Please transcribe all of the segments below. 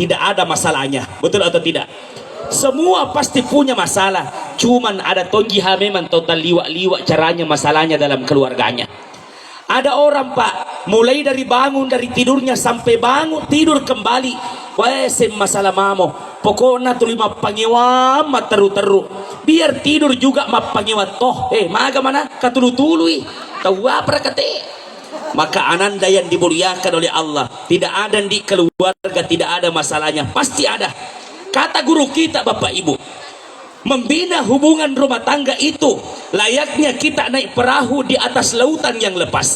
tidak ada masalahnya. Betul atau tidak? Semua pasti punya masalah. Cuman ada tonggiha memang total liwak-liwak caranya masalahnya dalam keluarganya. Ada orang pak, mulai dari bangun dari tidurnya sampai bangun tidur kembali, sem masalah mamo. Pokoknya tu lima pangiwam materu-teru. Biar tidur juga ma pangiwam toh. Maga mana katulu-tului. Tahu apa kate? Maka ananda yang dimuliakan oleh Allah, tidak ada di keluarga tidak ada masalahnya, pasti ada. Kata guru kita Bapak Ibu, membina hubungan rumah tangga itu layaknya kita naik perahu di atas lautan yang lepas.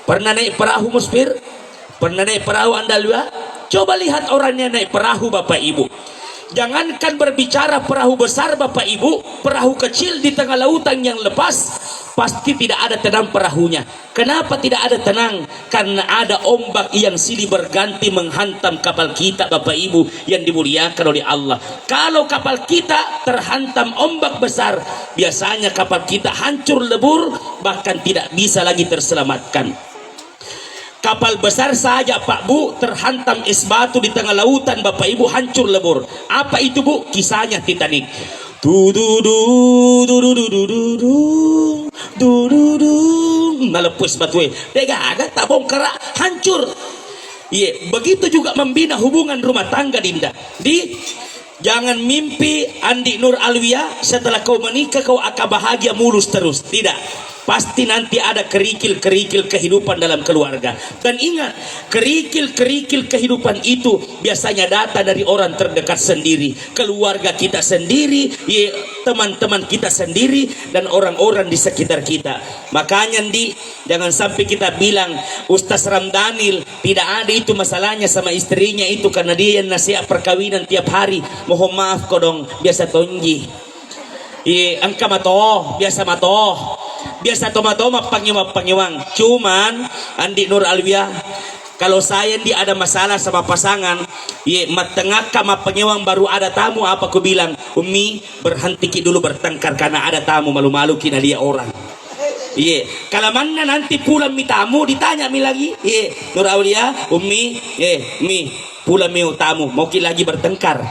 Pernah naik perahu Musfir? Pernah naik perahu Andalua? Coba lihat orangnya naik perahu Bapak Ibu. Jangankan berbicara perahu besar Bapak Ibu, perahu kecil di tengah lautan yang lepas pasti tidak ada tenang perahunya. Kenapa tidak ada tenang? Karena ada ombak yang silih berganti menghantam kapal kita Bapak Ibu yang dimuliakan oleh Allah. Kalau kapal kita terhantam ombak besar, biasanya kapal kita hancur lebur, bahkan tidak bisa lagi terselamatkan. Kapal besar saja Pak Bu terhantam es batu di tengah lautan Bapak Ibu hancur lebur. Apa itu Bu? Kisahnya Titanic. Melepus batu agak tak bongkar hancur. Begitu juga membina hubungan rumah tangga Dinda. Jangan mimpi Andi Nur Alwia setelah kau menikah kau akan bahagia mulus terus. Tidak. Pasti nanti ada kerikil-kerikil kehidupan dalam keluarga. Dan ingat, kerikil-kerikil kehidupan itu biasanya datang dari orang terdekat sendiri, keluarga kita sendiri, teman-teman kita sendiri, dan orang-orang di sekitar kita. Makanya jangan sampai kita bilang Ustaz Ramdanil tidak ada itu masalahnya sama istrinya itu karena dia yang nasihat perkawinan tiap hari. Mohon maaf kodong, biasa tonji. Angka matoh, biasa matoh. Biasa toma-toma pangiwang. Cuman Andi Nur Alwia, kalau saya ada masalah sama pasangan, matengah kama pangiwang baru ada tamu apa aku bilang, Umi berhenti dulu bertengkar karena ada tamu, malu-malu kina dia orang. Kalau mana nanti pulang mi tamu ditanya mi lagi, Nur Aulia, Umi, mi pulang mi tamu, mau lagi bertengkar.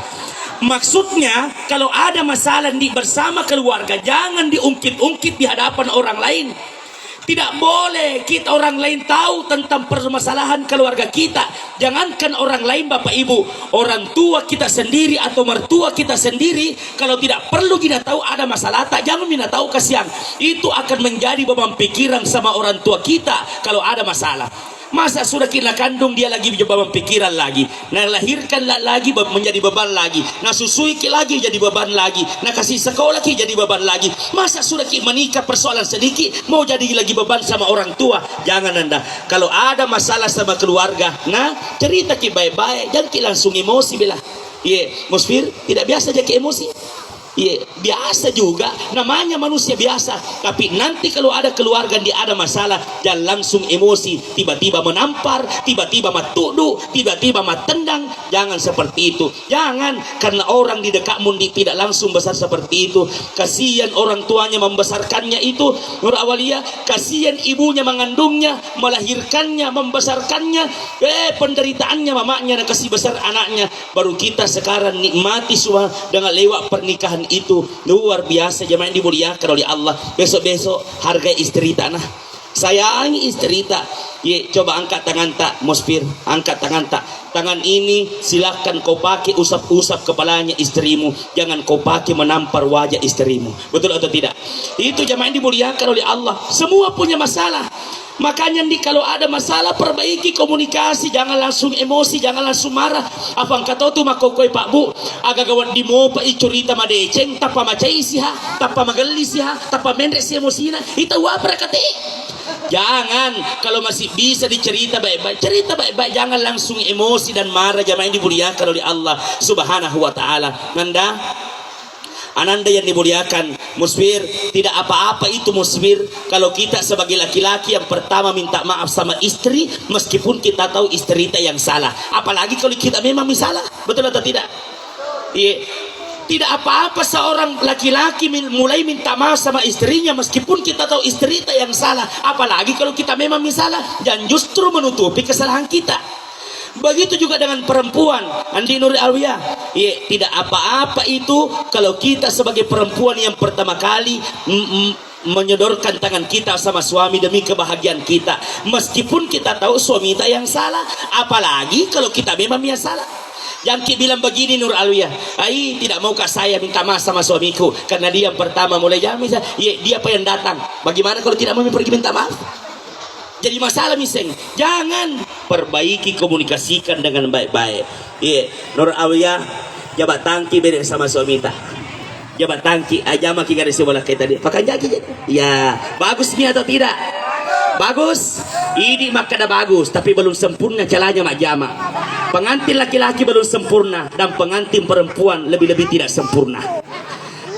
Maksudnya kalau ada masalah bersama keluarga jangan diungkit-ungkit di hadapan orang lain. Tidak boleh kita orang lain tahu tentang permasalahan keluarga kita. Jangankan orang lain Bapak Ibu, orang tua kita sendiri atau mertua kita sendiri, kalau tidak perlu kita tahu ada masalah, tak jangan kita tahu kasihan. Itu akan menjadi beban pikiran sama orang tua kita kalau ada masalah. Masa sudah kita kandung dia lagi beban pikiran lagi, nah lahirkan lagi menjadi beban lagi, nah susui lagi jadi beban lagi, nah kasih sekolah lagi jadi beban lagi. Masa sudah kita menikah persoalan sedikit mau jadi lagi beban sama orang tua. Jangan Anda kalau ada masalah sama keluarga, nah cerita kita baik-baik, jangan kita langsung emosi bila. Musfir tidak biasa jadi emosi. Biasa juga, namanya manusia biasa. Tapi nanti kalau ada keluarga dia ada masalah, jangan langsung emosi, tiba-tiba menampar, tiba-tiba matudu, tiba-tiba matendang. Jangan seperti itu. Jangan, karena orang di dekatmu tidak langsung besar seperti itu. Kasihan orang tuanya membesarkannya itu, Nur Awalia, kasihan ibunya mengandungnya, melahirkannya, membesarkannya, penderitaannya mamanya dan kasih besar anaknya. Baru kita sekarang nikmati semua dengan lewat pernikahan itu. Luar biasa jemaah yang dimuliakan oleh Allah. Besok-besok harga istri tanah, sayangi istri tak. Coba angkat tangan tak Musfir, angkat tangan tak. Tangan ini silakan kau pakai usap-usap kepalanya istrimu, jangan kau pakai menampar wajah istrimu. Betul atau tidak? Itu jemaah yang dimuliakan oleh Allah. Semua punya masalah. Makanya kalau ada masalah perbaiki komunikasi, jangan langsung emosi, jangan langsung marah. Apa kata tu makokoi Pak Bu, agak gawat di mo pa icurita madeceng, tapa macai siha, tapa magali siha, tapa mendek si emosina, itu apa kata? Jangan, kalau masih bisa dicerita baik-baik, cerita baik-baik, jangan langsung emosi dan marah. Jamaah yang dimuliakan oleh Allah Subhanahu wa taala. Ananda yang dimuliakan, Musfir, tidak apa-apa itu Musfir kalau kita sebagai laki-laki yang pertama minta maaf sama istri meskipun kita tahu istri kita yang salah. Apalagi kalau kita memang salah. Betul atau tidak? Tidak apa-apa seorang laki-laki mulai minta maaf sama istrinya meskipun kita tahu istri kita yang salah. Apalagi kalau kita memang salah dan justru menutupi kesalahan kita. Begitu juga dengan perempuan, Andi Nur Alwiah. Ya, tidak apa-apa itu kalau kita sebagai perempuan yang pertama kali menyodorkan tangan kita sama suami demi kebahagiaan kita, meskipun kita tahu suami kita yang salah. Apalagi kalau kita memang yang salah. Yang bilang begini Nur Alwiah, tidak maukah saya minta maaf sama suamiku karena dia yang pertama mulai jalan, dia apa yang datang, bagaimana kalau tidak mau pergi minta maaf? Jadi masalah miseng. Jangan, perbaiki, komunikasikan dengan baik-baik. Nur Alwiah, jabat tangki beda sama suami tak. Jabat tangki aja maki garis bola kita dia. Pakai jaki. Ya, bagus ni atau tidak? Bagus. Ini maka dah bagus, tapi belum sempurna caranya mak jama. Pengantin laki-laki belum sempurna dan pengantin perempuan lebih-lebih tidak sempurna.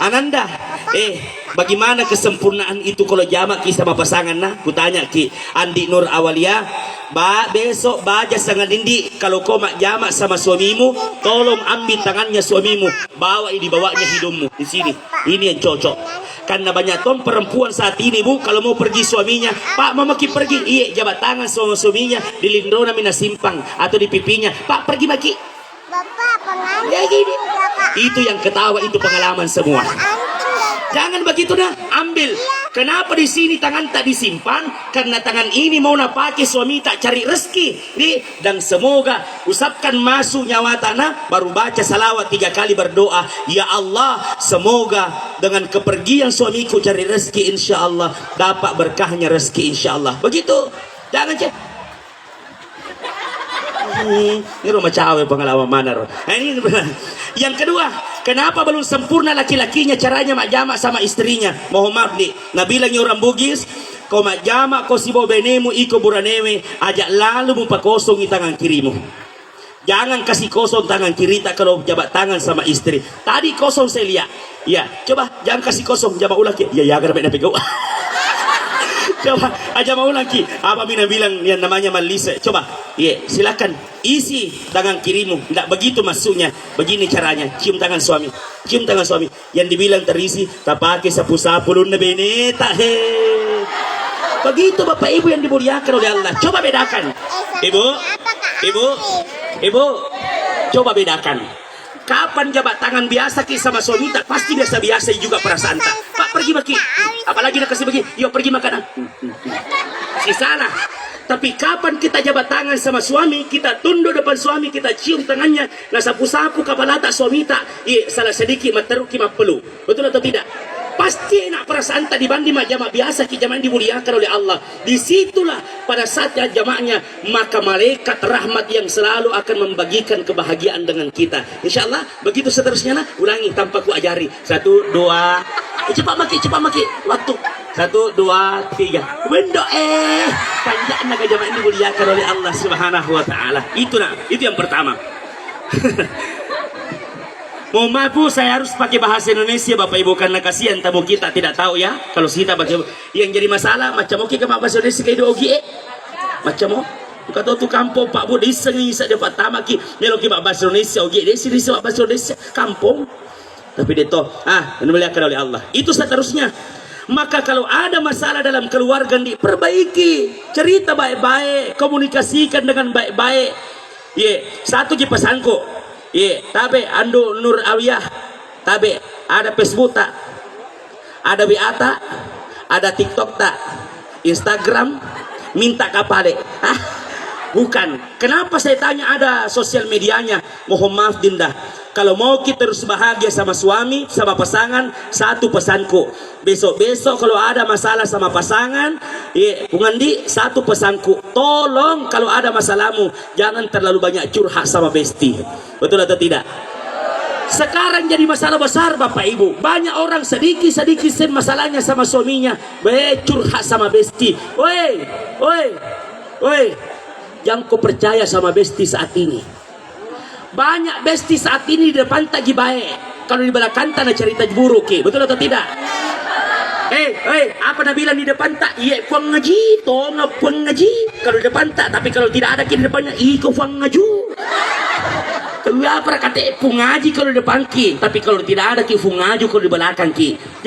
Ananda, bagaimana kesempurnaan itu kalau jamak ki sama pasangan nah? Kutanya ki Andi Nur Alwiah, besok baja sangat dindi kalau kau mak jamak sama suamimu, tolong ambil tangannya suamimu, dibawanya hidungmu di sini. Ini yang cocok. Karena banyak tom perempuan saat ini bu, kalau mau pergi suaminya, Pak mama ki pergi, jabat tangan sama suaminya di lindona mina simpang atau di pipinya, Pak pergi maki. Bapak pengantin. Ya gini. Itu yang ketawa, itu pengalaman semua. Jangan begitu dah, ambil. Kenapa di sini tangan tak disimpan? Karena tangan ini mau nak pakai suami tak cari rezeki. Dan semoga usapkan masuk nyawa tanah, baru baca salawat 3 kali berdoa. Ya Allah, semoga dengan kepergian suamiku cari rezeki, insya Allah dapat berkahnya rezeki, insya Allah. Begitu. Jangan cek. Ini rumah cawe pengalaman mana roh. Ini yang kedua, kenapa belum sempurna laki-lakinya caranya mak jamak sama istrinya? Mohon maaf nih, nabilangnya orang Bugis, kau mak jamak kau sibo benemu iko buranewe, ajak lalu mu pakosong i tangan kirimu. Jangan kasih kosong tangan kiri tak kalau jabat tangan sama istri. Tadi kosong saya lihat. Ya, coba jangan kasih kosong, jabat ulang ya. Ya, karena beda pegau. Coba aja mau lagi apa Mina bilang yang namanya Malise. Coba silakan isi tangan kirimu. Tidak begitu masuknya. Begini caranya, cium tangan suami, cium tangan suami. Yang dibilang terisi tak pakai sapu-sapu luna beneta. Begitu Bapak Ibu yang dimuliakan oleh Allah. Coba bedakan. Ibu, coba bedakan. Kapan jabat tangan biasa ki sama suami tak pasti biasa-biasa juga perasaan tak. Pak pergi maki, apalagi nak kasih bagi, yo pergi makan. Si sana. Tapi kapan kita jabat tangan sama suami, kita tunduk depan suami, kita cium tangannya, nah sapu-sapu kepala tak suami tak, salah sedikit materuk ki mapelu. Betul atau tidak? Pasti enak perasaan tak dibanding jamak biasa ki jamak dimuliakan oleh Allah. Disitulah pada saat jamaknya maka malaikat rahmat yang selalu akan membagikan kebahagiaan dengan kita. Insya Allah begitu seterusnya nah. Ulangi tanpa ku ajari. 1, 2, cepat maki waktu. 1, 2, 3. Wendo panjang naga jamak ini dimuliakan oleh Allah Subhanahu Wa Taala. Itu yang pertama. Mohon maaf Bu, saya harus pakai bahasa Indonesia Bapak Ibu karena kasihan tamu kita tidak tahu ya. Kalau kita baca yang jadi masalah macam oke ke bahasa Indonesia kayak oke macam mau kata tu kampung Pak Bu disengi sa dapat tamaki melo ke bahasa Indonesia oke deh sini bahasa Indonesia kampung. Tapi dia toh dimuliakan oleh Allah. Itu seterusnya. Maka kalau ada masalah dalam keluarga diperbaiki, cerita baik-baik, komunikasikan dengan baik-baik. Satu je pesanku. Tabe Ando Nur Alwiah, tabe ada Facebook tak, ada WA tak, ada TikTok tak, Instagram, minta kapale. Bukan. Kenapa saya tanya ada sosial medianya? Mohon maaf Dinda. Kalau mau kita terus bahagia sama suami, sama pasangan, satu pesanku. Besok-besok kalau ada masalah sama pasangan, Pungandi, satu pesanku. Tolong kalau ada masalahmu, jangan terlalu banyak curhat sama besti. Betul atau tidak? Sekarang jadi masalah besar Bapak Ibu. Banyak orang sedikit-sedikit masalahnya sama suaminya. Curhat sama besti. Woi. Jangan kau percaya sama besti saat ini. Banyak besti saat ini di depan tak baik. Kalau di belakang tanah cerita buruk. Betul atau tidak? Apa nak bilang di depan tak? Puang ngaji. Puang ngaji. Kalau di depan tak. Tapi kalau tidak ada di depannya. Kau puang ngaju. Kenapa kata puang ngaji kalau di depan ki. Tapi kalau tidak ada ki puang ngaju kalau di belakang ki.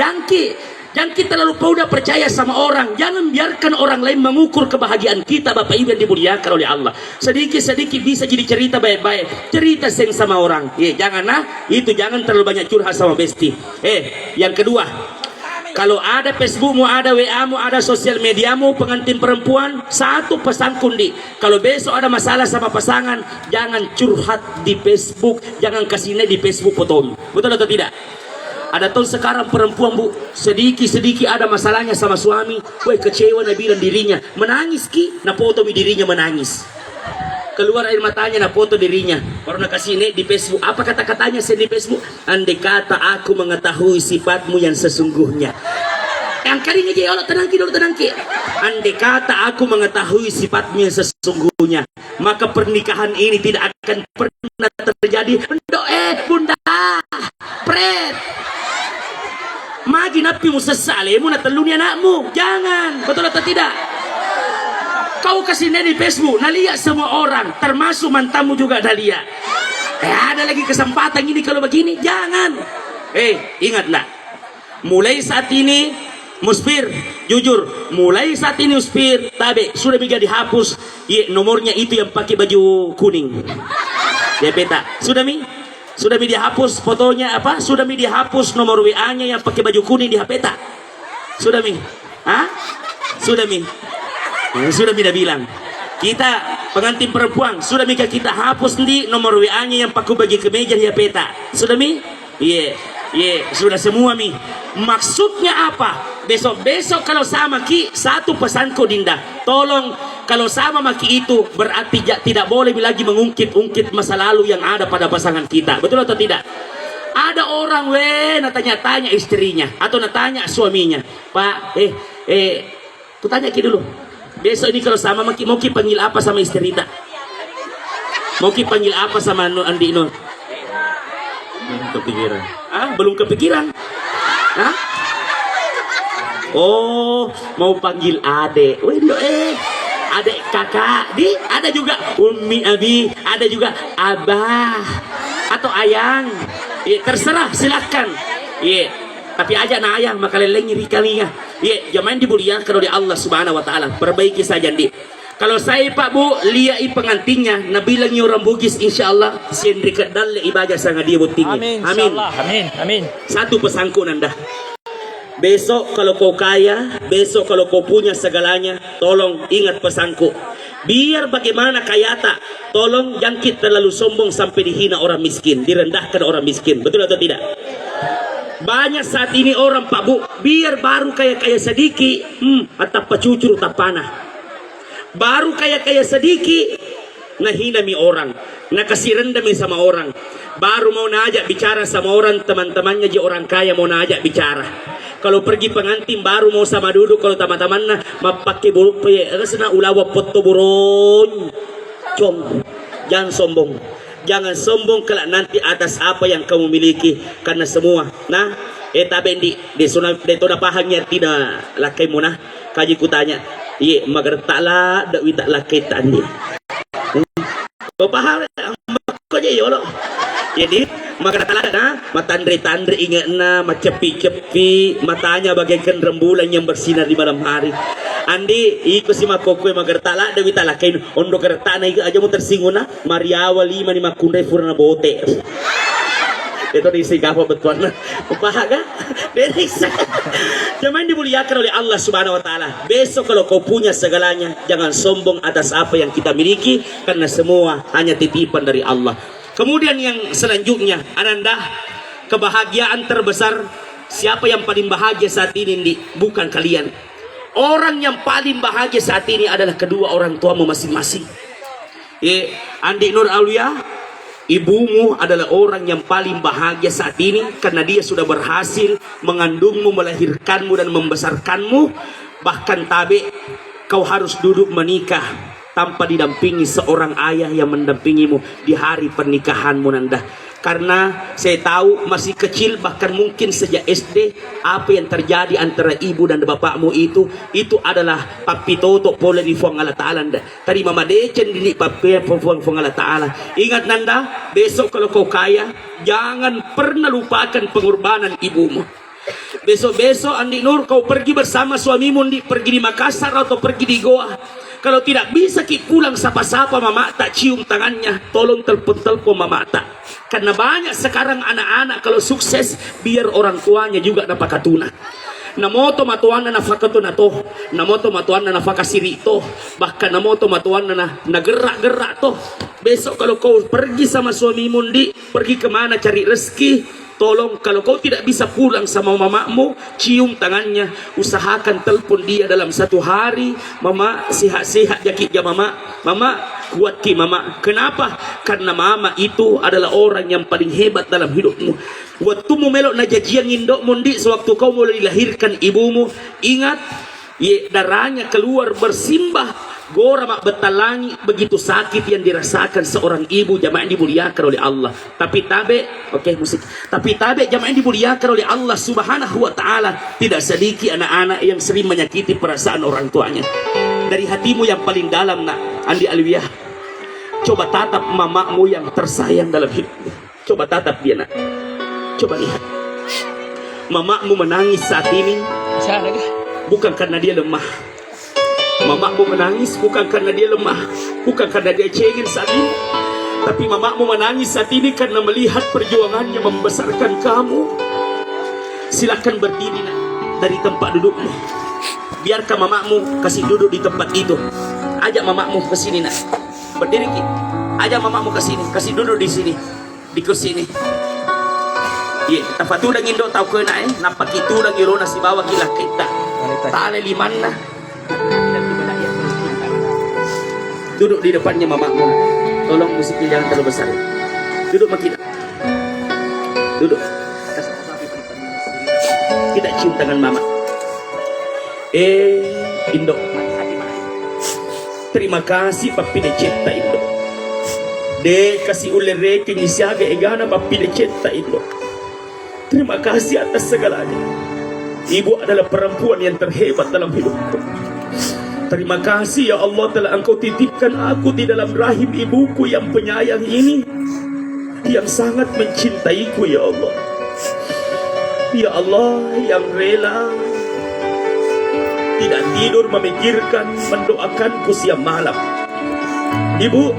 Jangan kita lalu mudah percaya sama orang. Jangan biarkan orang lain mengukur kebahagiaan kita, Bapak Ibu yang dimuliakan oleh Allah. Sedikit-sedikit bisa jadi cerita baik-baik. Cerita seng sama orang. Janganlah, itu jangan terlalu banyak curhat sama besti. Yang kedua, kalau ada Facebookmu, ada WA-mu, ada sosial mediamu, pengantin perempuan, satu pesan kundi. Kalau besok ada masalah sama pasangan, jangan curhat di Facebook, jangan kasih di Facebook fotomu. Betul atau tidak? Ada tahun sekarang perempuan, Bu, sedikit-sedikit ada masalahnya sama suami, kecewa na bilang dirinya, menangis na foto dirinya menangis. Keluar air matanya na foto dirinya, baru na kasih di Facebook. Apa kata-katanya di Facebook? Andai kata aku mengetahui sifatmu yang sesungguhnya. Yang kalinya aja, Allah tenang ki. Andai kata aku mengetahui sifatmu yang sesungguhnya, maka pernikahan ini tidak akan pernah terjadi. Bunda, pret. Magi napimu sesalemu na teluni anakmu. Jangan, betul atau tidak? Kau kasih di Facebook, lihat semua orang, termasuk mantamu juga dah lihat. Ada lagi kesempatan ini kalau begini, jangan. Ingatlah, mulai saat ini, Muspir, jujur, mulai saat ini Muspir, tabe sudah bisa dihapus. Nomornya itu yang pakai baju kuning. Ya peta, sudah dihapus fotonya apa? Sudah dihapus nomor WA-nya yang pakai baju kuning di HP tak? Sudah sudah bilang kita pengantin perempuan sudah kita hapus di nomor WA-nya yang pakai baju kemeja di HP tak? Sudah sudah semua maksudnya apa? Besok kalau sama ki, satu pesanku Dinda, tolong kalau sama maki itu berarti tidak boleh lagi mengungkit-ungkit masa lalu yang ada pada pasangan kita. Betul atau tidak? Ada orang tanya-tanya istrinya atau tanya suaminya, Pak, ku tanya ki dulu, besok ini kalau sama maki mau ki panggil apa sama istri tak? Mau ki panggil apa sama Andi Nur? Belum kepikiran. Belum kepikiran? Oh, mau panggil adek. Adek kakak. Ada juga Umi Abi, ada juga abah atau ayang. Terserah, silakan. Tapi aja na ayang makaleleng iri kalinya. Jangan dimuliakan oleh Allah Subhanahu wa taala. Perbaiki saja, Di. Kalau saya Pak Bu lihat pengantinnya, nabilang orang Bugis insyaallah sendiri kedalle ibadah sangat dia butingnya. Amin. Satu pesanku nanda. Besok kalau kau kaya, besok kalau kau punya segalanya, tolong ingat pesanku. Biar bagaimana kaya tak, tolong jangan kita terlalu sombong sampai dihina orang miskin, direndahkan orang miskin. Betul atau tidak? Banyak saat ini orang Pak Bu, biar baru kaya-kaya sedikit, atap pacucur tak panah. Baru kaya-kaya sedikit, ngahina orang, nakasih rendah sama orang. Baru mau najak bicara sama orang, teman-temannya je orang kaya mau najak bicara. Kalau pergi pengantin baru mau sama duduk, kalau teman-temannya pakai buruk sana ulawa foto buron. Jangan sombong. Jangan sombong kalau nanti atas apa yang kamu miliki, karena semua. Nah, tabendi de tona pahangnya tidak lakai muna. Kaji kutanya, magertala dak wita lakai tandi. Kau paham? Kau je yolo. Jadi magertala na matandri-tandri ingat na macepi-cepi matanya bagaikan rembulan yang bersinar di malam hari. Andi iko si makokwe magertala dak wita lakai ondo gertana iko aja mu tersinggung na Mariawa 5 ni makundai furna bote. Itu diisi apa betul na? Paham? Jangan dimuliakan oleh Allah Subhanahu wa taala. Besok kalau kau punya segalanya, jangan sombong atas apa yang kita miliki, karena semua hanya titipan dari Allah. Kemudian yang selanjutnya, Ananda, kebahagiaan terbesar, siapa yang paling bahagia saat ini? Bukan kalian. Orang yang paling bahagia saat ini adalah kedua orang tuamu masing-masing. Andi Nur Aulia, ibumu adalah orang yang paling bahagia saat ini karena dia sudah berhasil mengandungmu, melahirkanmu dan membesarkanmu. Bahkan tabe kau harus duduk menikah tanpa didampingi seorang ayah yang mendampingimu di hari pernikahanmu Nanda. Karena saya tahu masih kecil, bahkan mungkin sejak SD, apa yang terjadi antara ibu dan bapakmu itu adalah papi toto pole di fuang Allah Ta'ala. Tadi mama decen di papi fuang Allah Ta'ala. Ingat Nanda, besok kalau kau kaya, jangan pernah lupakan pengorbanan ibumu. Besok-besok Andi Nur kau pergi bersama suamimu pergi di Makassar atau pergi di Goa. Kalau tidak bisa ki pulang sapa-sapa mama tak cium tangannya, tolong telepon-telepon mama tak. Karena banyak sekarang anak-anak kalau sukses biar orang tuanya juga dapat katuna. Namoto matuan na fakatuna to, namoto matuan na fakasiri to, bahkan namoto matuan na nagerak-gerak to. Besok kalau kau pergi sama suamimu pergi kemana cari rezeki, tolong kalau kau tidak bisa pulang sama mamamu, cium tangannya, usahakan telepon dia dalam 1 hari. Mama sehat-sehat jakit ya mama, mama kuat ki mama. Kenapa? Karena mama itu adalah orang yang paling hebat dalam hidupmu. Waktu mu melok na jajian indok mundi, sewaktu kau mulai dilahirkan ibumu, ingat, darahnya keluar bersimbah. Gora mak betalangi, begitu sakit yang dirasakan seorang ibu jamaah yang dimuliakan oleh Allah. Tapi tabe, oke musik. Tapi tabe jamaah yang dimuliakan oleh Allah Subhanahu wa taala, tidak sedikit anak-anak yang sering menyakiti perasaan orang tuanya. Dari hatimu yang paling dalam nak, Andi Alwiah, coba tatap mamamu yang tersayang dalam hidupmu. Coba tatap dia nak. Coba lihat. Mamamu menangis saat ini bukan karena dia lemah. Mamamu menangis bukan karena dia lemah, bukan karena dia cengeng saat ini, tapi mamamu menangis saat ini karena melihat perjuangannya membesarkan kamu. Silakan berdiri nak, dari tempat dudukmu. Biarkan mamamu kasih duduk di tempat itu. Ajak mamamu ke sini nak. Berdiri ki. Ajak mamamu ke sini, kasih duduk di sini, di kursi ini. Ye, tafatu dang indo tau ke na napak itu dang irona si bawa kila kita. Tale limanna. Duduk di depannya mamamu. Tolong musiknya jangan terlalu besar. Duduk makin. Duduk. Kita cium tangan mama. Indo. Terima kasih papi de cipta Indo. De kasih ulere kenyisiaga egana papi de cipta Indo. Terima kasih atas segalanya. Ibu adalah perempuan yang terhebat dalam hidupku. Terima kasih ya Allah telah engkau titipkan aku di dalam rahim ibuku yang penyayang ini, yang sangat mencintaiku ya Allah. Ya Allah yang rela tidak tidur memikirkan, mendoakanku siang malam. Ibu,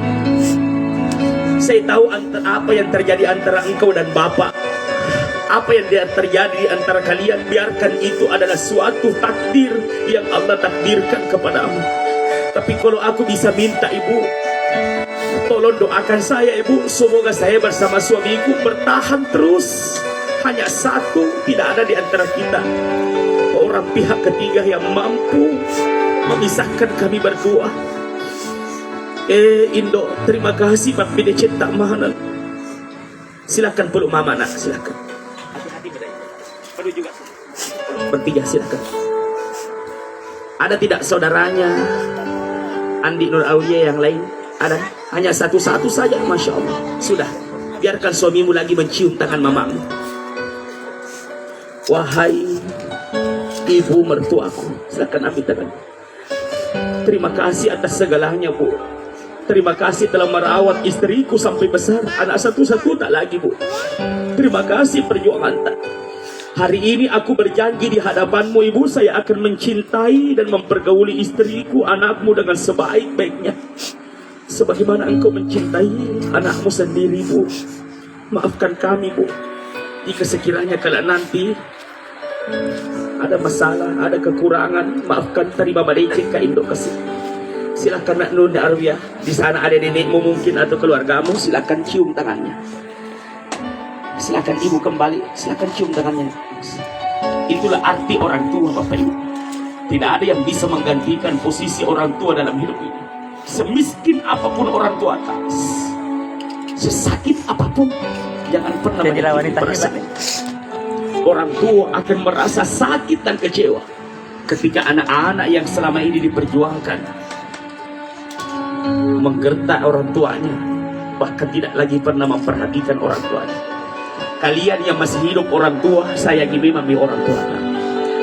saya tahu apa yang terjadi antara engkau dan Bapak. Apa yang terjadi di antara kalian, biarkan itu adalah suatu takdir yang Allah takdirkan kepadamu. Tapi kalau aku bisa minta ibu, tolong doakan saya ibu, semoga saya bersama suamiku bertahan terus. Hanya satu, tidak ada di antara kita orang pihak ketiga yang mampu memisahkan kami berdua. Indo, terima kasih papi de cetak mahal. Silakan peluk mama nak, silakan. Perlu juga bertiga, silakan. Ada tidak saudaranya Andi Nur Aulia yang lain? Ada? Hanya satu-satu saja, masya Allah. Sudah, biarkan suamimu lagi mencium tangan mamamu. Wahai ibu mertuaku, silakan ambil tangan. Terima kasih atas segalanya bu. Terima kasih telah merawat istriku sampai besar. Anak satu-satu tak lagi bu. Terima kasih perjuangan tak. Hari ini aku berjanji di hadapanmu ibu, saya akan mencintai dan mempergauli istriku, anakmu dengan sebaik-baiknya. Sebagaimana engkau mencintai anakmu sendiri bu. Maafkan kami bu, jika sekiranya kalau nanti ada masalah, ada kekurangan, maafkan, terima badai ka Indo kasih. Silakan nak Nunda Arwiyah, di sana ada nenekmu mungkin atau keluargamu, silakan cium tangannya. Silakan ibu kembali, silakan cium tangannya. Itulah arti orang tua Bapak Ibu. Tidak ada yang bisa menggantikan posisi orang tua dalam hidup ini. Semiskin apapun orang tua atas, sesakit apapun, jangan pernah menyakiti perasaan. Orang tua akan merasa sakit dan kecewa ketika anak-anak yang selama ini diperjuangkan menggertak orang tuanya, bahkan tidak lagi pernah memperhatikan orang tuanya. Kalian yang masih hidup orang tua, sayangi memang orang tua.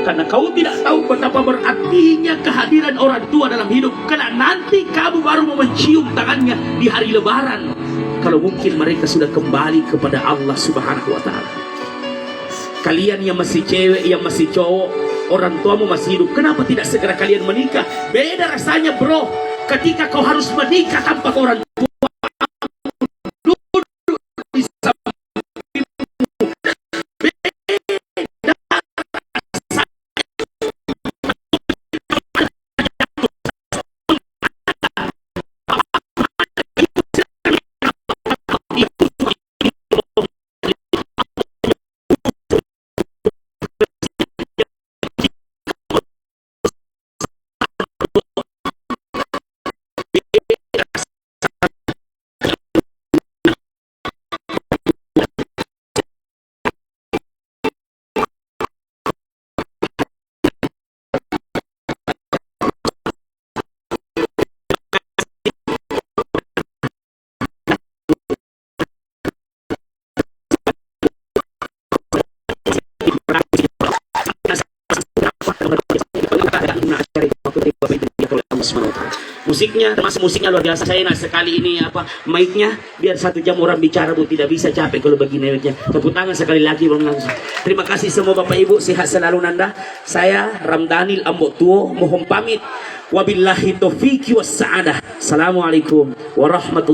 Karena kau tidak tahu betapa berartinya kehadiran orang tua dalam hidup. Karena nanti kamu baru mau mencium tangannya di hari lebaran, kalau mungkin mereka sudah kembali kepada Allah Subhanahu wa ta'ala. Kalian yang masih cewek, yang masih cowok, orang tuamu masih hidup, kenapa tidak segera kalian menikah? Beda rasanya bro, ketika kau harus menikah tanpa orang tua duduk di sampingmu. Musiknya, termasuk musiknya luar biasa. Saya enak sekali ini apa mic-nya, biar 1 jam orang bicara bu, tidak bisa capek kalau begini mic-nya. Tepuk tangan sekali lagi bang langsung. Terima kasih semua bapak ibu, sehat selalu nanda. Saya Ramdanil Ambok Tuo mohon pamit. Wabillahi taufiq was sa'adah. Assalamualaikum warahmatullahi